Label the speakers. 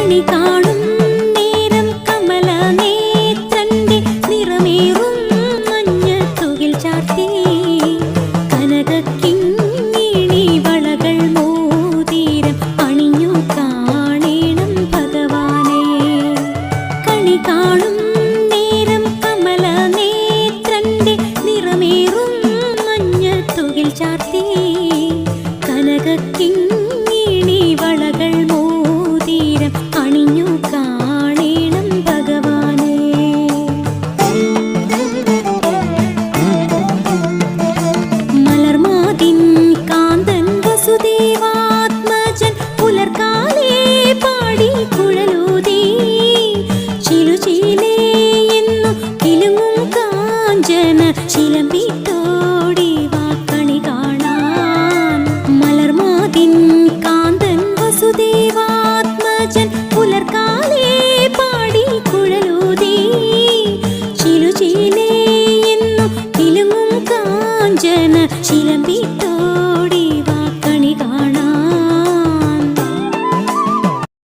Speaker 1: കണി കാണും നേരം കമല നേത്രന്റെ നിറമേറും മഞ്ഞത്തുകിൽ ചാർത്തി കനകക്കിങ്ങിണി വളകൾ മോതിരം അണിഞ്ഞു കാണേണം ഭഗവാനെ. കണി കാണും നേരം കമല നേത്രന്റെ നിറമേറും മഞ്ഞത്തുകിൽ ചാർത്തി കനകക്കിങ്ങിണി വളകൾ മോതിരം അണിഞ്ഞു കാണേണം ഭഗവാനെ. മലർമാതിൻ കാന്തൻ വസുദേവാത്മജൻ പുലർക്കാലേ പാടി കുഴലൂതി ചിലുചീലേ എന്നു കിലുങ്ങും കാഞ്ചന ചിലമ്പിട്ടോ